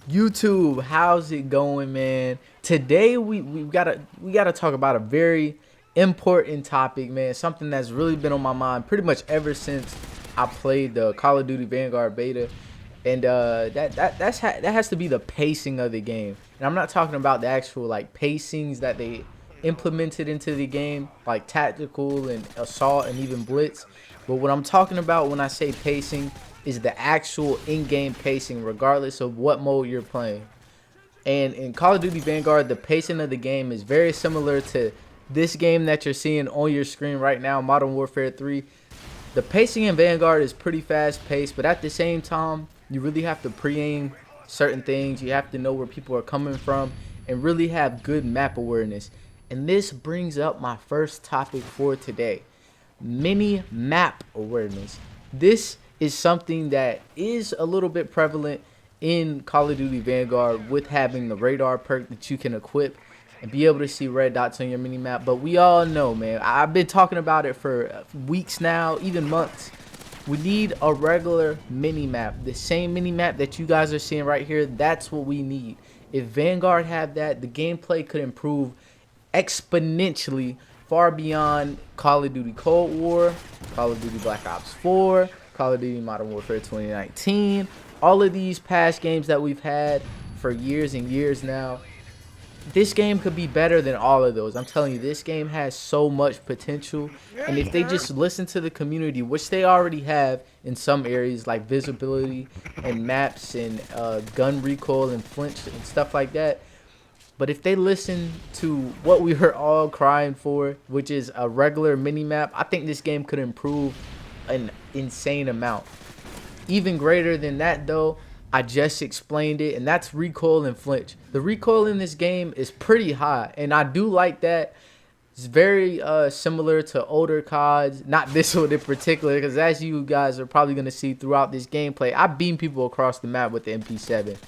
YouTube, how's it going, man? Today we gotta talk about a very important topic, man. Something that's really been on my mind pretty much ever since I played the Call of Duty Vanguard beta, and that has to be the pacing of the game. And I'm not talking about the actual like pacings that they implemented into the game, like tactical and assault and even blitz. But what I'm talking about when I say pacing is the actual in-game pacing, regardless of what mode you're playing. And in Call of Duty Vanguard, the pacing of the game is very similar to this game that you're seeing on your screen right now, Modern Warfare 3. The pacing in Vanguard is pretty fast paced, but at the same time, you really have to pre-aim certain things. You have to know where people are coming from and really have good map awareness. And this brings up my first topic for today: mini map awareness. This is something that is a little bit prevalent in Call of Duty Vanguard with having the radar perk that you can equip and be able to see red dots on your mini map. But we all know, man, I've been talking about it for weeks now, even months. We need a regular mini map, the same mini map that you guys are seeing right here. That's what we need. If Vanguard had that, the gameplay could improve exponentially, far beyond Call of Duty Cold War, Call of Duty Black Ops 4, Call of Duty Modern Warfare 2019, all of these past games that we've had for years and years now. This game could be better than all of those. I'm telling you, this game has so much potential. And if they just listen to the community, which they already have in some areas like visibility and maps and gun recoil and flinch and stuff like that, but if they listen to what we were all crying for, which is a regular mini map, I think this game could improve an insane amount. Even greater than that, though, I just explained it, and that's recoil and flinch. The recoil in this game is pretty high, and I do like that. It's very similar to older CODs, not this one in particular, because as you guys are probably going to see throughout this gameplay, I beam people across the map with the MP7.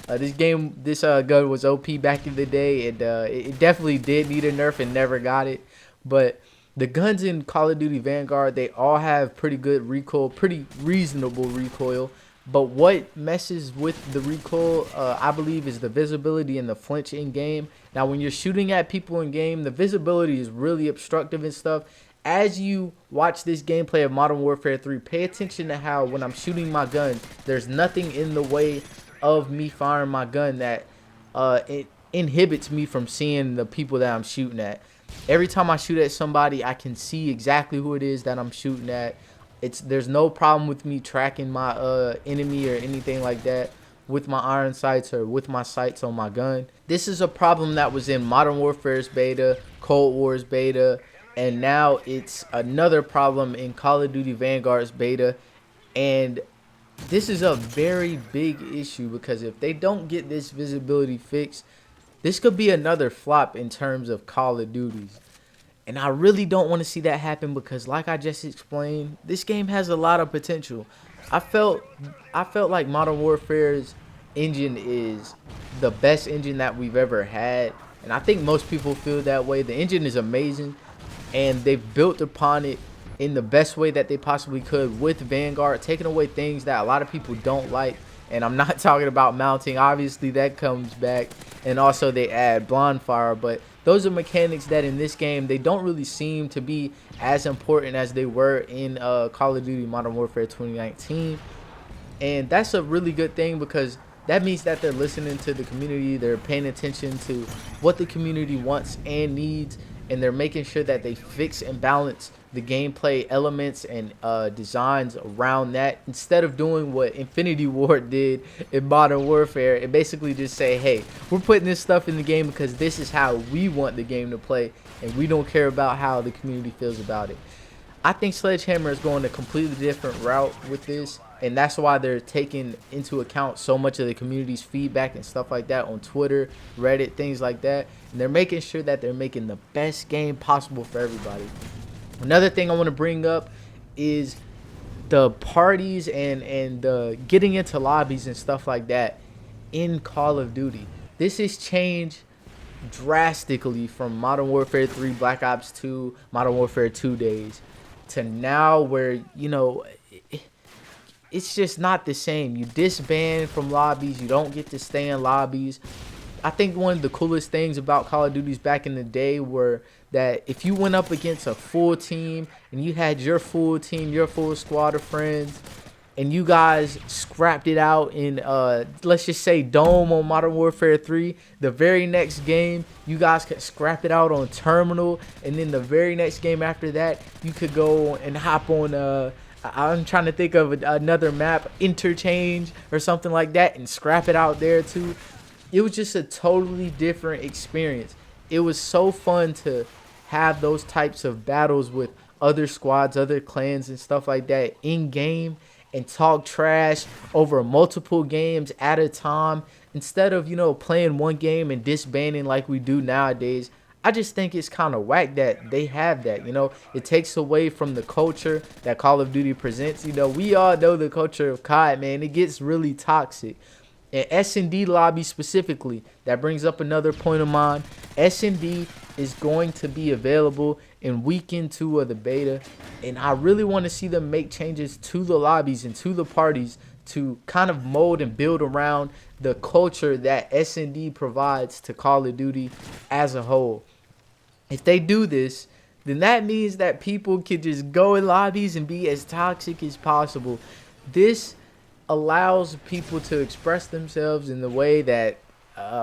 This gun was OP back in the day, and it definitely did need a nerf and never got it. But the guns in Call of Duty Vanguard, they all have pretty good recoil, pretty reasonable recoil. But what messes with the recoil, I believe, is the visibility and the flinch in game. Now, when you're shooting at people in game, the visibility is really obstructive and stuff. As you watch this gameplay of Modern Warfare 3, pay attention to how when I'm shooting my gun, there's nothing in the way of me firing my gun that it inhibits me from seeing the people that I'm shooting at. Every time I shoot at somebody, I can see exactly who it is that I'm shooting at. There's no problem with me tracking my enemy or anything like that with my iron sights or with my sights on my gun. This is a problem that was in Modern Warfare's beta, Cold War's beta, and now it's another problem in Call of Duty Vanguard's beta. And this is a very big issue because if they don't get this visibility fixed, this could be another flop in terms of Call of Duties. And I really don't want to see that happen because, like I just explained, this game has a lot of potential. I felt like Modern Warfare's engine is the best engine that we've ever had, and I think most people feel that way. The engine is amazing, and they've built upon it in the best way that they possibly could with Vanguard, taking away things that a lot of people don't like. And I'm not talking about mounting. Obviously, that comes back. And also, they add blind fire. But those are mechanics that in this game, they don't really seem to be as important as they were in Call of Duty Modern Warfare 2019. And that's a really good thing because that means that they're listening to the community. They're paying attention to what the community wants and needs. And they're making sure that they fix and balance the gameplay elements and designs around that, instead of doing what Infinity Ward did in Modern Warfare and basically just say, hey, we're putting this stuff in the game because this is how we want the game to play, and we don't care about how the community feels about it. I think Sledgehammer is going a completely different route with this, and that's why they're taking into account so much of the community's feedback and stuff like that on Twitter, Reddit, things like that. And they're making sure that they're making the best game possible for everybody. Another thing I want to bring up is the parties and getting into lobbies and stuff like that in Call of Duty. This has changed drastically from Modern Warfare 3, Black Ops 2, Modern Warfare 2 days to now, where, you know, it's just not the same. You disband from lobbies. You don't get to stay in lobbies. I think one of the coolest things about Call of Duties back in the day were that if you went up against a full team and you had your full team, your full squad of friends, and you guys scrapped it out in let's just say Dome on Modern Warfare 3, the very next game you guys could scrap it out on Terminal, and then the very next game after that you could go and hop on I'm trying to think of another map, Interchange or something like that, and scrap it out there too. It was just a totally different experience. It was so fun to have those types of battles with other squads, other clans and stuff like that in game, and talk trash over multiple games at a time instead of, playing one game and disbanding like we do nowadays. I just think it's kind of whack that they have that. It takes away from the culture that Call of Duty presents. We all know the culture of COD, man. It gets really toxic. And S&D lobby specifically, that brings up another point of mine. S&D is going to be available in weekend 2 of the beta, and I really want to see them make changes to the lobbies and to the parties to kind of mold and build around the culture that S&D provides to Call of Duty as a whole. If they do this, then that means that people can just go in lobbies and be as toxic as possible. This allows people to express themselves in the way that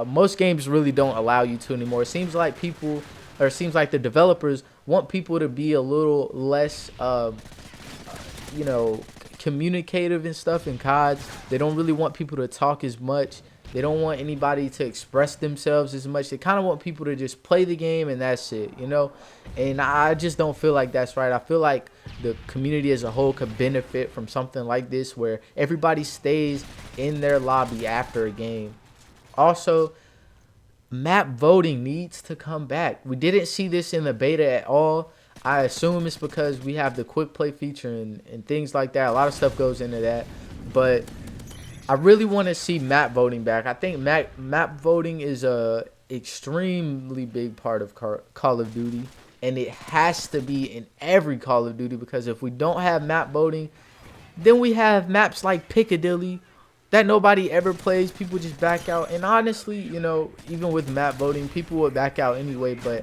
most games really don't allow you to anymore. It seems like the developers want people to be a little less, communicative and stuff in CODs. They don't really want people to talk as much. They don't want anybody to express themselves as much. They kind of want people to just play the game and that's it, And I just don't feel like that's right. I feel like the community as a whole could benefit from something like this where everybody stays in their lobby after a game. Also, map voting needs to come back. We didn't see this in the beta at all. I assume it's because we have the quick play feature and things like that. A lot of stuff goes into that. But I really want to see map voting back. I think map voting is a extremely big part of Call of Duty, and it has to be in every Call of Duty, because if we don't have map voting, then we have maps like Piccadilly that nobody ever plays. People just back out, and honestly, even with map voting, people would back out anyway, but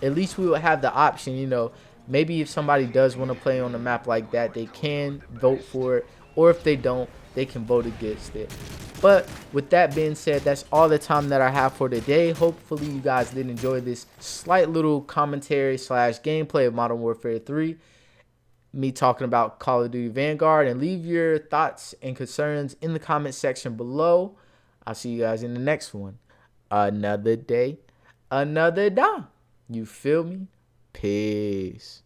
at least we would have the option, maybe if somebody does want to play on a map like that, they can vote for it, or if they don't, they can vote against it. But with that being said, that's all the time that I have for today. Hopefully you guys did enjoy this slight little commentary / gameplay of Modern Warfare 3. Me talking about Call of Duty Vanguard, and leave your thoughts and concerns in the comment section below. I'll see you guys in the next one. Another day, another dime. You feel me? Peace.